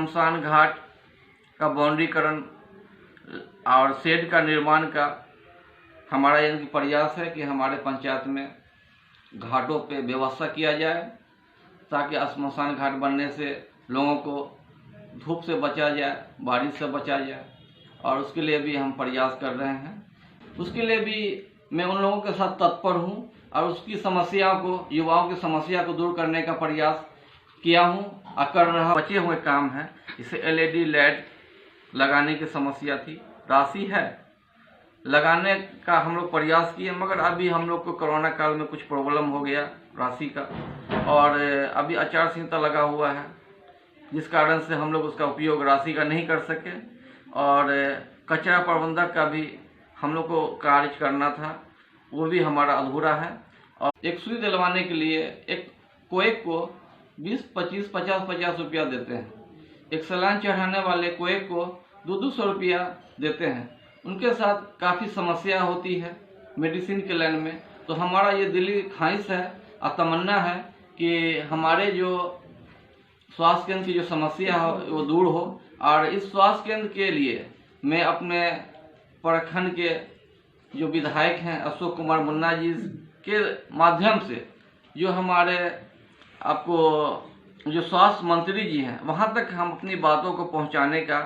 शमशान घाट का बाउंड्रीकरण और शेड का निर्माण का हमारा यानी प्रयास है कि हमारे पंचायत में घाटों पे व्यवस्था किया जाए, ताकि श्मशान घाट बनने से लोगों को धूप से बचा जाए, बारिश से बचा जाए, और उसके लिए भी हम प्रयास कर रहे हैं। उसके लिए भी मैं उन लोगों के साथ तत्पर हूँ और उसकी समस्या को, युवाओं की समस्या को दूर करने का प्रयास किया हूँ और कर रहा। बचे हुए काम है, इसे LED लाइट लगाने की समस्या थी, राशि है लगाने का हम लोग प्रयास किए, मगर अभी हम लोग को कोरोना काल में कुछ प्रॉब्लम हो गया राशि का, और अभी आचार संहिता लगा हुआ है, जिस कारण से हम लोग उसका उपयोग राशि का नहीं कर सके। और कचरा प्रबंधक का भी हम लोग को कार्य करना था, वो भी हमारा अधूरा है। और एक सुई दिलवाने के लिए एक कोएक को 20, 25, 50 रुपया देते हैं। एक सलाइन चढ़ाने वाले कोएक को 200 रुपया देते हैं। उनके साथ काफ़ी समस्या होती है मेडिसिन के लाइन में। तो हमारा ये दिली ख्वाहिश है और तमन्ना है कि हमारे जो स्वास्थ्य केंद्र की जो समस्या हो वो दूर हो। और इस स्वास्थ्य केंद्र के लिए मैं अपने प्रखंड के जो विधायक हैं अशोक कुमार मुन्ना जी के माध्यम से, जो हमारे आपको जो स्वास्थ्य मंत्री जी हैं, वहाँ तक हम अपनी बातों को पहुँचाने का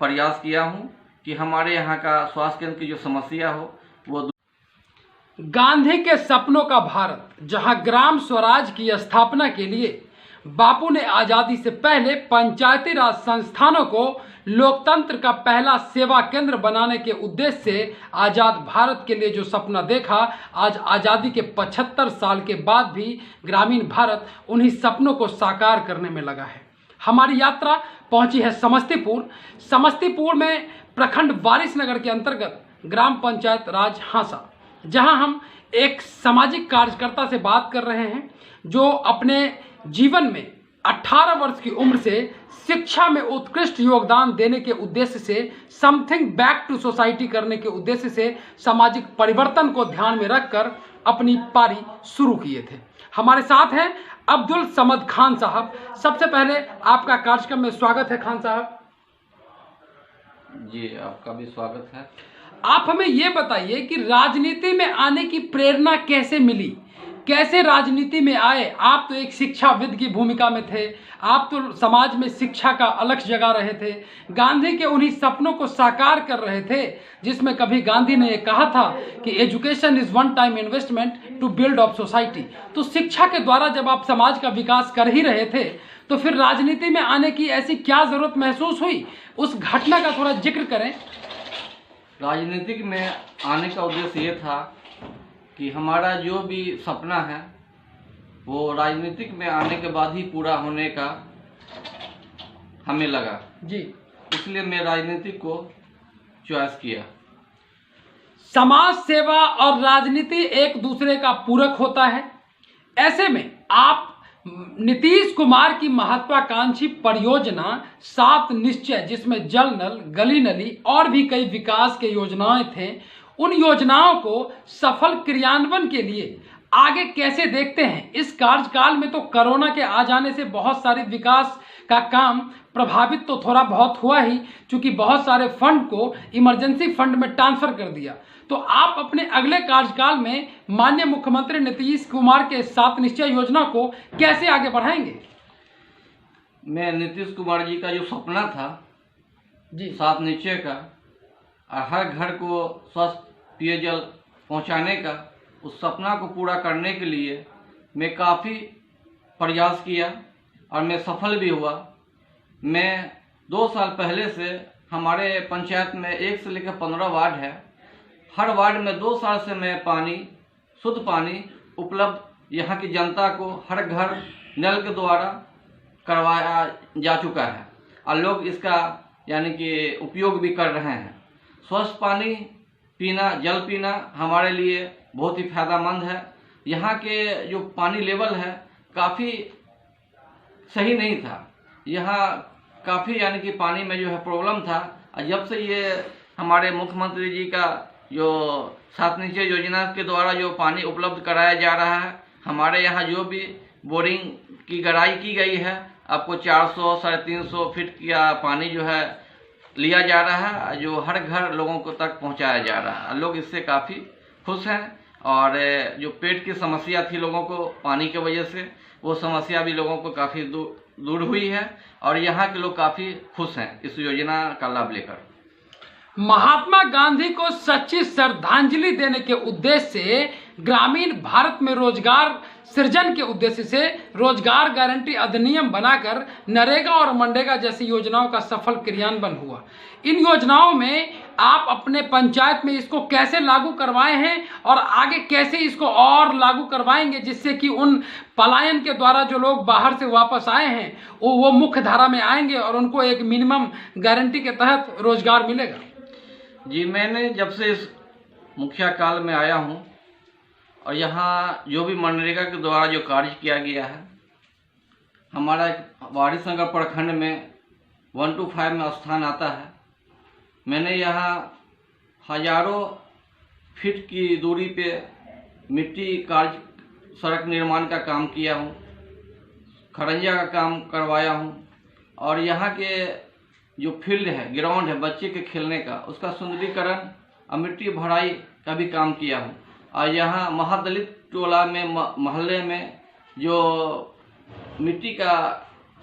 प्रयास किया हूँ कि हमारे यहाँ का स्वास्थ्य केंद्र की जो समस्या हो वो। गांधी के सपनों का भारत, जहां ग्राम स्वराज की स्थापना के लिए बापू ने आजादी से पहले पंचायती राज संस्थानों को लोकतंत्र का पहला सेवा केंद्र बनाने के उद्देश्य से आजाद भारत के लिए जो सपना देखा, आज आजादी के 75 साल के बाद भी ग्रामीण भारत उन्हीं सपनों को साकार करने में लगा है। हमारी यात्रा पहुंची है समस्तीपुर। समस्तीपुर में प्रखंड वारिसनगर के अंतर्गत ग्राम पंचायत राज हांसा, जहां हम एक सामाजिक कार्यकर्ता से बात कर रहे हैं जो अपने जीवन में 18 वर्ष की उम्र से शिक्षा में उत्कृष्ट योगदान देने के उद्देश्य से, समथिंग बैक टू सोसाइटी करने के उद्देश्य से, सामाजिक परिवर्तन को ध्यान में रखकर अपनी पारी शुरू किए थे। हमारे साथ हैं अब्दुल समद खान साहब। सबसे पहले आपका कार्यक्रम में स्वागत है खान साहब। जी, आपका भी स्वागत है। आप हमें ये बताइए कि राजनीति में आने की प्रेरणा कैसे मिली, कैसे राजनीति में आए? आप तो एक शिक्षाविद की भूमिका में थे, आप तो समाज में शिक्षा का अलख जगा रहे थे, गांधी के उन्हीं सपनों को साकार कर रहे थे, जिसमें कभी गांधी ने कहा था कि education is one time investment to build up society. तो शिक्षा के द्वारा जब आप समाज का विकास कर ही रहे थे, तो फिर राजनीति में आने की ऐसी क्या जरूरत महसूस हुई? उस घटना का थोड़ा जिक्र करें। राजनीतिक में आने का उद्देश्य ये था कि हमारा जो भी सपना है वो राजनीतिक में आने के बाद ही पूरा होने का हमें लगा जी, इसलिए मैं राजनीति को चॉइस किया। समाज सेवा और राजनीति एक दूसरे का पूरक होता है। ऐसे में आप नीतीश कुमार की महत्वाकांक्षी परियोजना 7 निश्चय, जिसमें जल नल, गली नली और भी कई विकास के योजनाएं थे, उन योजनाओं को सफल क्रियान्वयन के लिए आगे कैसे देखते हैं? इस कार्यकाल में तो कोरोना के आ जाने से बहुत सारे विकास का काम प्रभावित तो थोड़ा बहुत हुआ ही, क्योंकि बहुत सारे फंड को इमरजेंसी फंड में ट्रांसफर कर दिया। तो आप अपने अगले कार्यकाल में माननीय मुख्यमंत्री नीतीश कुमार के 7 निश्चय योजना को कैसे आगे बढ़ाएंगे? मैं नीतीश कुमार जी का जो सपना था जी, 7 निश्चय का, हर घर को स्वस्थ पेयजल पहुंचाने का, उस सपना को पूरा करने के लिए मैं काफ़ी प्रयास किया और मैं सफल भी हुआ। मैं 2 साल पहले से, हमारे पंचायत में 1 से लेकर 15 वार्ड है, हर वार्ड में 2 साल से मैं पानी, शुद्ध पानी उपलब्ध यहाँ की जनता को हर घर नल के द्वारा करवाया जा चुका है और लोग इसका यानी कि उपयोग भी कर रहे हैं। स्वच्छ पानी पीना, जल पीना हमारे लिए बहुत ही फायदेमंद है। यहाँ के जो पानी लेवल है काफ़ी सही नहीं था, यहाँ काफ़ी यानी कि पानी में जो है प्रॉब्लम था। और जब से ये हमारे मुख्यमंत्री जी का जो 7 निश्चय योजना के द्वारा जो पानी उपलब्ध कराया जा रहा है, हमारे यहाँ जो भी बोरिंग की गहराई की गई है आपको 400 350 फीट का पानी जो है लिया जा रहा है, जो हर घर लोगों को तक पहुंचाया जा रहा है। लोग इससे काफ़ी खुश हैं और जो पेट की समस्या थी लोगों को पानी की वजह से, वो समस्या भी लोगों को काफ़ी दूर हुई है और यहाँ के लोग काफ़ी खुश हैं इस योजना का लाभ लेकर। महात्मा गांधी को सच्ची श्रद्धांजलि देने के उद्देश्य से ग्रामीण भारत में रोजगार सृजन के उद्देश्य से रोजगार गारंटी अधिनियम बनाकर नरेगा और मनरेगा जैसी योजनाओं का सफल क्रियान्वयन हुआ। इन योजनाओं में आप अपने पंचायत में इसको कैसे लागू करवाए हैं और आगे कैसे इसको और लागू करवाएंगे, जिससे कि उन पलायन के द्वारा जो लोग बाहर से वापस आए हैं वो मुख्य धारा में आएंगे और उनको एक मिनिमम गारंटी के तहत रोजगार मिलेगा। जी, मैंने जब से इस मुखिया काल में आया हूँ और यहाँ जो भी मनरेगा के द्वारा जो कार्य किया गया है, हमारा वारिसनगर प्रखंड में 1 to 5 में स्थान आता है। मैंने यहाँ हजारों फीट की दूरी पे मिट्टी कार्य, सड़क निर्माण का काम किया हूँ, खरंजा का काम करवाया हूँ और यहाँ के जो फील्ड है, ग्राउंड है बच्चे के खेलने का, उसका सुंदरीकरण और मिट्टी भराई का भी काम किया हूँ। और यहाँ महादलित टोला में मोहल्ले में जो मिट्टी का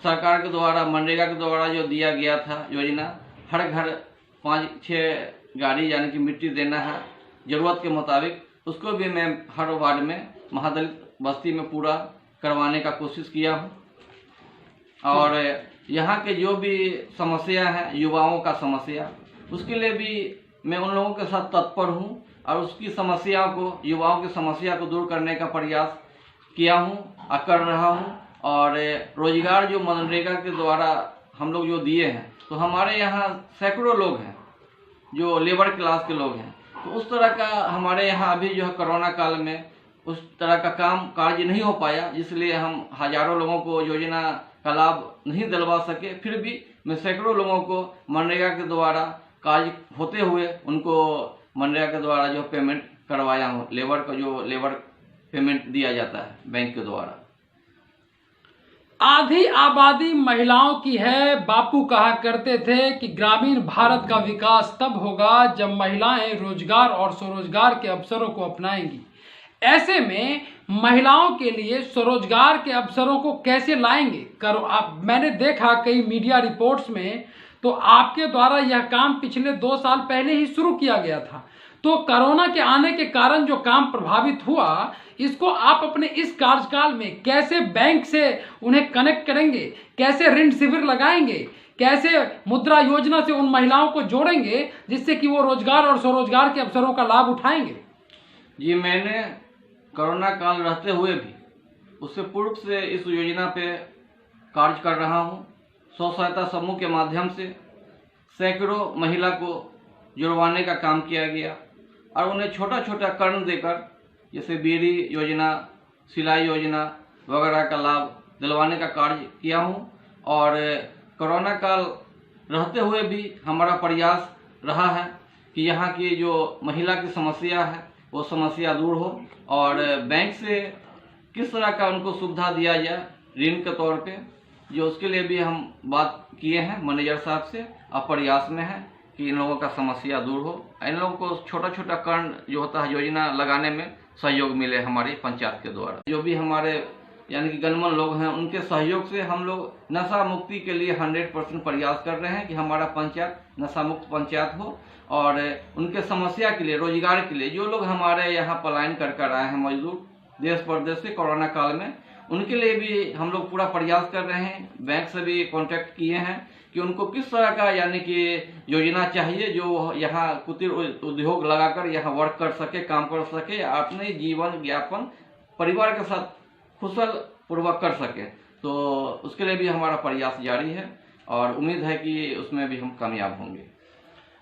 सरकार के द्वारा मनरेगा के द्वारा जो दिया गया था योजना, हर घर 5-6 गाड़ी यानी कि मिट्टी देना है ज़रूरत के मुताबिक, उसको भी मैं हर वार्ड में महादलित बस्ती में पूरा करवाने का कोशिश किया हूँ। और यहाँ के जो भी समस्या है, युवाओं का समस्या, उसके लिए भी मैं उन लोगों के साथ तत्पर हूँ और उसकी समस्या को, युवाओं की समस्या को दूर करने का प्रयास किया हूँ और कर रहा हूँ। और रोजगार जो मनरेगा के द्वारा हम लोग जो दिए हैं, तो हमारे यहाँ सैकड़ों लोग हैं जो लेबर क्लास के लोग हैं, तो उस तरह का हमारे यहाँ अभी जो है कोरोना काल में उस तरह का काम कार्य नहीं हो पाया, इसलिए हम हजारों लोगों को योजना का लाभ नहीं दिलवा सके। फिर भी मैं सैकड़ों लोगों को मनरेगा के द्वारा कार्य होते हुए उनको मनरेगा के द्वारा जो पेमेंट करवाया हूँ, लेबर का जो लेबर पेमेंट दिया जाता है बैंक के द्वारा। आधी आबादी महिलाओं की है। बापू कहा करते थे कि ग्रामीण भारत का विकास तब होगा जब महिलाएं रोजगार और स्वरोजगार के अवसरों को अपनाएंगी। ऐसे में महिलाओं के लिए स्वरोजगार के अवसरों को कैसे लाएंगे मैंने देखा कई मीडिया रिपोर्ट्स में, तो आपके द्वारा यह काम पिछले 2 साल पहले ही शुरू किया गया था। तो कोरोना के आने के कारण जो काम प्रभावित हुआ, इसको आप अपने इस कार्यकाल में कैसे बैंक से उन्हें कनेक्ट करेंगे, कैसे ऋण शिविर लगाएंगे, कैसे मुद्रा योजना से उन महिलाओं को जोड़ेंगे जिससे कि वो रोजगार और स्वरोजगार के अवसरों का लाभ उठाएंगे? जी, मैंने कोरोना काल रहते हुए भी उससे पूर्व से इस योजना पे कार्य कर रहा हूँ। स्व सहायता समूह के माध्यम से सैकड़ों महिला को जुड़वाने का काम किया गया और उन्हें छोटा छोटा कर्ज देकर, जैसे बीड़ी योजना, सिलाई योजना वगैरह का लाभ दिलवाने का कार्य किया हूँ। और कोरोना काल रहते हुए भी हमारा प्रयास रहा है कि यहाँ की जो महिला की समस्या है वो समस्या दूर हो और बैंक से किस तरह का उनको सुविधा दिया जाए ऋण के तौर पे, जो उसके लिए भी हम बात किए हैं मैनेजर साहब से और प्रयास में है कि इन लोगों का समस्या दूर हो, इन लोगों को छोटा छोटा कर्ज जो होता है योजना लगाने में सहयोग मिले हमारी पंचायत के द्वारा। जो भी हमारे यानी कि गणमान्य लोग हैं, उनके सहयोग से हम लोग नशा मुक्ति के लिए 100% प्रयास कर रहे हैं कि हमारा पंचायत नशा मुक्त पंचायत हो और उनके समस्या के लिए, रोजगार के लिए, जो लोग हमारे यहाँ पलायन कर आए हैं मजदूर देश प्रदेश से कोरोना काल में, उनके लिए भी हम लोग पूरा प्रयास कर रहे हैं। बैंक से भी कांटेक्ट किए हैं कि उनको किस तरह का यानी कि योजना चाहिए जो यहाँ कुटीर उद्योग लगाकर यहाँ वर्क कर सके, काम कर सके, अपने जीवन यापन परिवार के साथ कुशल पूर्वक कर सके। तो उसके लिए भी हमारा प्रयास जारी है और उम्मीद है कि उसमें भी हम कामयाब होंगे।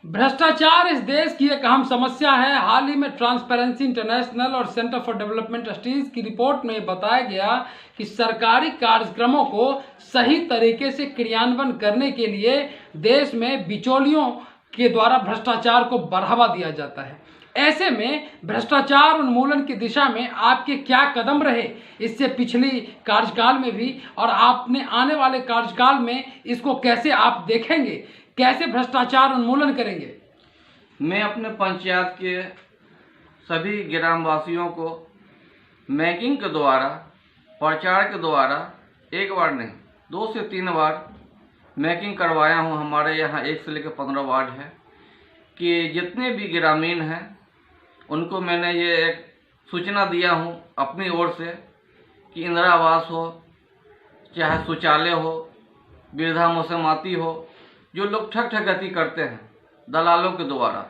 भ्रष्टाचार इस देश की एक अहम समस्या है। हाल ही में ट्रांसपेरेंसी इंटरनेशनल और सेंटर फॉर डेवलपमेंट स्टडीज की रिपोर्ट में बताया गया कि सरकारी कार्यक्रमों को सही तरीके से क्रियान्वयन करने के लिए देश में बिचौलियों के द्वारा भ्रष्टाचार को बढ़ावा दिया जाता है। ऐसे में भ्रष्टाचार उन्मूलन की दिशा में आपके क्या कदम रहे इससे पिछली कार्यकाल में भी, और आपने आने वाले कार्यकाल में इसको कैसे आप देखेंगे, कैसे भ्रष्टाचार उन्मूलन करेंगे? मैं अपने पंचायत के सभी ग्रामवासियों को मैकिंग के द्वारा, प्रचार के द्वारा एक बार नहीं 2 से 3 बार मैकिंग करवाया हूँ। हमारे यहाँ 1 से लेकर 15 वार्ड है कि जितने भी ग्रामीण हैं उनको मैंने ये एक सूचना दिया हूँ अपनी ओर से कि इंदिरा आवास हो, चाहे शौचालय हो, वृद्धा मोसमाती हो, जो लोग ठग ठगती करते हैं दलालों के द्वारा,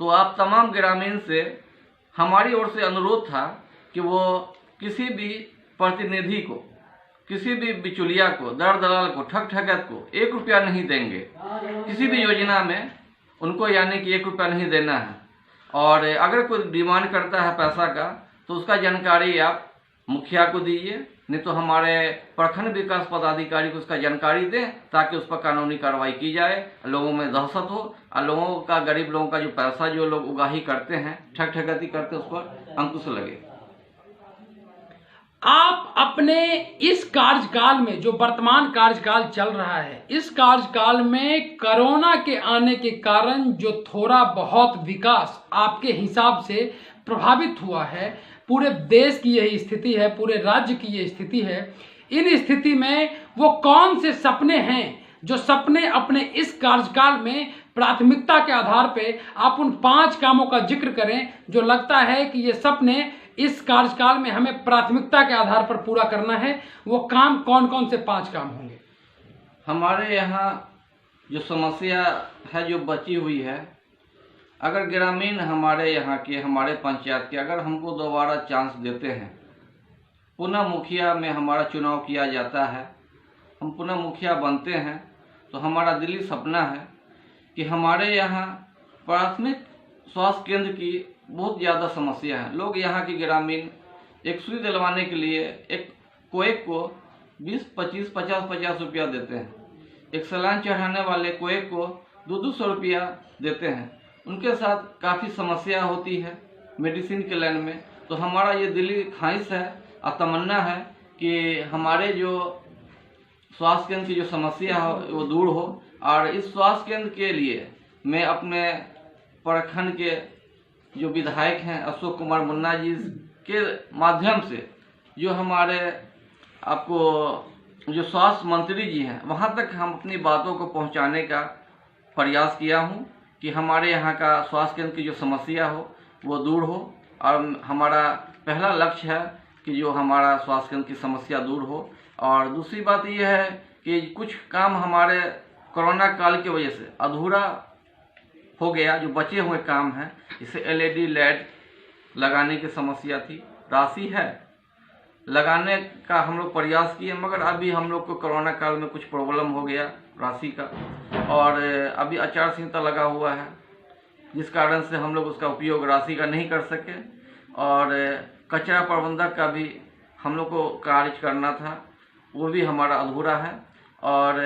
तो आप तमाम ग्रामीण से हमारी ओर से अनुरोध था कि वो किसी भी प्रतिनिधि को, किसी भी बिचौलिया को, दर दलाल को, ठग ठगत को 1 रुपया नहीं देंगे। किसी भी योजना में उनको यानी कि 1 रुपया नहीं देना है। और अगर कोई डिमांड करता है पैसा का तो उसका जानकारी आप मुखिया को दीजिए, नहीं तो हमारे प्रखंड विकास पदाधिकारी को उसका जानकारी दें ताकि उस पर कानूनी कार्रवाई की जाए, लोगों में दहशत हो और लोगों का, गरीब लोगों का जो पैसा जो लोग उगाही करते हैं, ठग ठगती करते हैं, उस पर अंकुश लगे। आप अपने इस कार्यकाल में, जो वर्तमान कार्यकाल चल रहा है, इस कार्यकाल में कोरोना के आने के कारण जो थोड़ा बहुत विकास आपके हिसाब से प्रभावित हुआ है, पूरे देश की यही स्थिति है, पूरे राज्य की ये स्थिति है, इन स्थिति में वो कौन से सपने हैं जो सपने अपने इस कार्यकाल में प्राथमिकता के आधार पे आप उन 5 कामों का जिक्र करें जो लगता है कि ये सपने इस कार्यकाल में हमें प्राथमिकता के आधार पर पूरा करना है, वो काम कौन कौन से 5 काम होंगे? हमारे यहाँ जो समस्या है जो बची हुई है, अगर ग्रामीण हमारे यहाँ के, हमारे पंचायत के अगर हमको दोबारा चांस देते हैं, पुनः मुखिया में हमारा चुनाव किया जाता है, हम पुनः मुखिया बनते हैं, तो हमारा दिली सपना है कि हमारे यहाँ प्राथमिक स्वास्थ्य केंद्र की बहुत ज़्यादा समस्या है। लोग यहाँ के ग्रामीण एक सुई दिलवाने के लिए एक कोएक को 20, 25, 50 रुपया देते हैं। एक सलाइन चढ़ाने वाले कोएक को 200 रुपया देते हैं। उनके साथ काफ़ी समस्या होती है मेडिसिन के लाइन में। तो हमारा ये दिली ख्वाहिश है और तमन्ना है कि हमारे जो स्वास्थ्य केंद्र की जो समस्या हो वो दूर हो। और इस स्वास्थ्य केंद्र के लिए मैं अपने प्रखंड के जो विधायक हैं अशोक कुमार मुन्ना जी के माध्यम से, जो हमारे आपको जो स्वास्थ्य मंत्री जी हैं, वहाँ तक हम अपनी बातों को पहुँचाने का प्रयास किया हूँ कि हमारे यहाँ का स्वास्थ्य केंद्र की जो समस्या हो वो दूर हो। और हमारा पहला लक्ष्य है कि जो हमारा स्वास्थ्य केंद्र की समस्या दूर हो। और दूसरी बात यह है कि कुछ काम हमारे कोरोना काल की वजह से अधूरा हो गया, जो बचे हुए काम हैं, जैसे LED लाइट लगाने की समस्या थी, राशि है लगाने का हम लोग प्रयास किए, मगर अभी हम लोग को कोरोना काल में कुछ प्रॉब्लम हो गया राशि का, और अभी आचार संहिता लगा हुआ है जिस कारण से हम लोग उसका उपयोग राशि का नहीं कर सके। और कचरा प्रबंधक का भी हम लोग को कार्य करना था, वो भी हमारा अधूरा है। और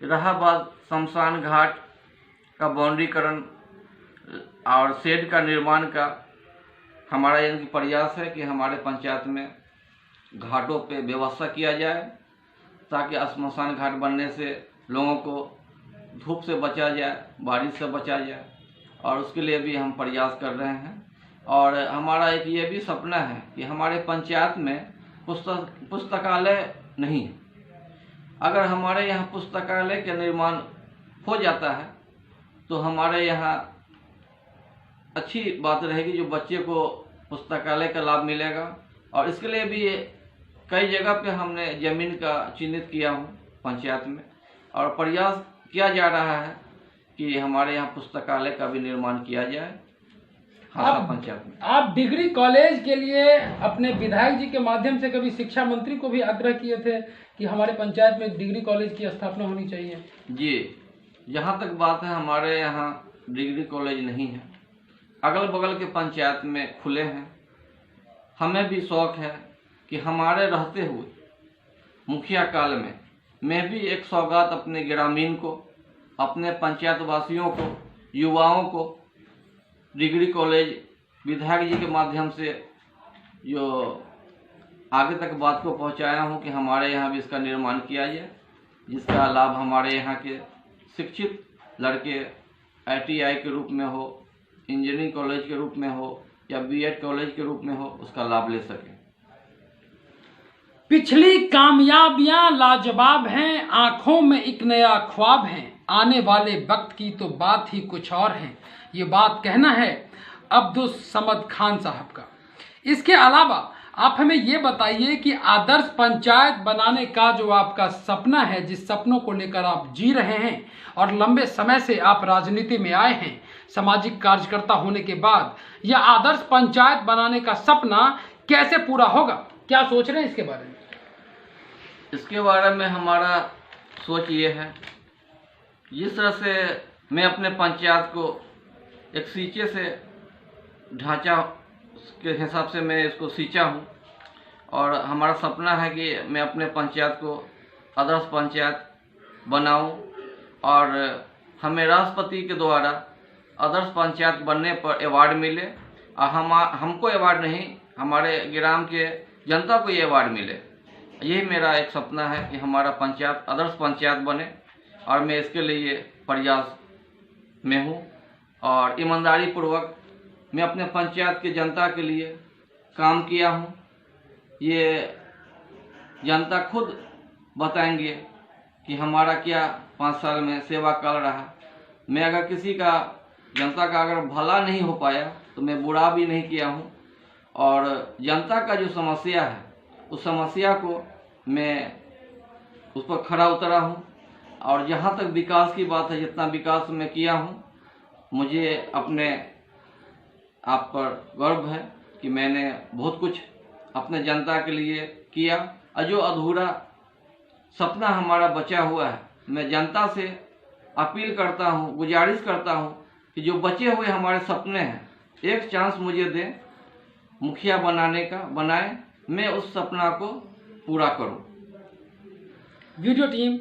रहा बात शमशान घाट का बाउंड्रीकरण और शेड का निर्माण का, हमारा यह प्रयास है कि हमारे पंचायत में घाटों पे व्यवस्था किया जाए ताकि श्मशान घाट बनने से लोगों को धूप से बचा जाए, बारिश से बचा जाए, और उसके लिए भी हम प्रयास कर रहे हैं। और हमारा एक ये भी सपना है कि हमारे पंचायत में पुस्तकालय नहीं है। अगर हमारे यहाँ पुस्तकालय का निर्माण हो जाता है तो हमारे यहाँ अच्छी बात रहेगी, जो बच्चे को पुस्तकालय का लाभ मिलेगा। और इसके लिए भी कई जगह पे हमने ज़मीन का चिन्हित किया हूँ पंचायत में, और प्रयास किया जा रहा है कि हमारे यहाँ पुस्तकालय का भी निर्माण किया जाए। हाँ, पंचायत में आप डिग्री कॉलेज के लिए अपने विधायक जी के माध्यम से कभी शिक्षा मंत्री को भी आग्रह किए थे कि हमारे पंचायत में डिग्री कॉलेज की स्थापना होनी चाहिए? जी, जहाँ तक बात है, हमारे यहाँ डिग्री कॉलेज नहीं है, अगल बगल के पंचायत में खुले हैं। हमें भी शौक़ है कि हमारे रहते हुए मुखिया काल में मैं भी एक सौगात अपने ग्रामीण को, अपने पंचायत वासियों को, युवाओं को डिग्री कॉलेज विधायक जी के माध्यम से जो आगे तक बात को पहुंचाया हूं कि हमारे यहाँ भी इसका निर्माण किया जाए, जिसका लाभ हमारे यहाँ के शिक्षित लड़के ITI के रूप में हो, इंजीनियरिंग कॉलेज के रूप में हो या BEd कॉलेज के रूप में हो, उसका लाभ ले सकें। पिछली कामयाबियां लाजवाब हैं, आंखों में एक नया ख्वाब है, आने वाले वक्त की तो बात ही कुछ और है। ये बात कहना है अब्दुल समद खान साहब का। इसके अलावा आप हमें ये बताइए कि आदर्श पंचायत बनाने का जो आपका सपना है, जिस सपनों को लेकर आप जी रहे हैं और लंबे समय से आप राजनीति में आए हैं सामाजिक कार्यकर्ता होने के बाद, यह आदर्श पंचायत बनाने का सपना कैसे पूरा होगा? क्या सोच रहे हैं इसके बारे में? इसके बारे में हमारा सोच ये है, जिस तरह से मैं अपने पंचायत को एक सींचे से ढांचा के हिसाब से मैं इसको सींचा हूँ, और हमारा सपना है कि मैं अपने पंचायत को आदर्श पंचायत बनाऊं और हमें राष्ट्रपति के द्वारा आदर्श पंचायत बनने पर अवार्ड मिले, और हमको अवार्ड नहीं, हमारे ग्राम के जनता को ये अवार्ड मिले। यही मेरा एक सपना है कि हमारा पंचायत आदर्श पंचायत बने, और मैं इसके लिए प्रयास में हूँ और ईमानदारी पूर्वक मैं अपने पंचायत के जनता के लिए काम किया हूँ। ये जनता खुद बताएंगे कि हमारा क्या 5 साल में सेवा काल रहा। मैं अगर किसी का जनता का अगर भला नहीं हो पाया तो मैं बुरा भी नहीं किया हूँ, और जनता का जो समस्या है उस समस्या को मैं उस पर खरा उतरा हूँ, और जहाँ तक विकास की बात है, जितना विकास मैं किया हूँ, मुझे अपने आप पर गर्व है कि मैंने बहुत कुछ अपने जनता के लिए किया। और जो अधूरा सपना हमारा बचा हुआ है, मैं जनता से अपील करता हूँ, गुजारिश करता हूँ कि जो बचे हुए हमारे सपने हैं, एक चांस मुझे दें मुखिया बनाने का, बनाए, मैं उस सपना को पूरा करूँ। Video team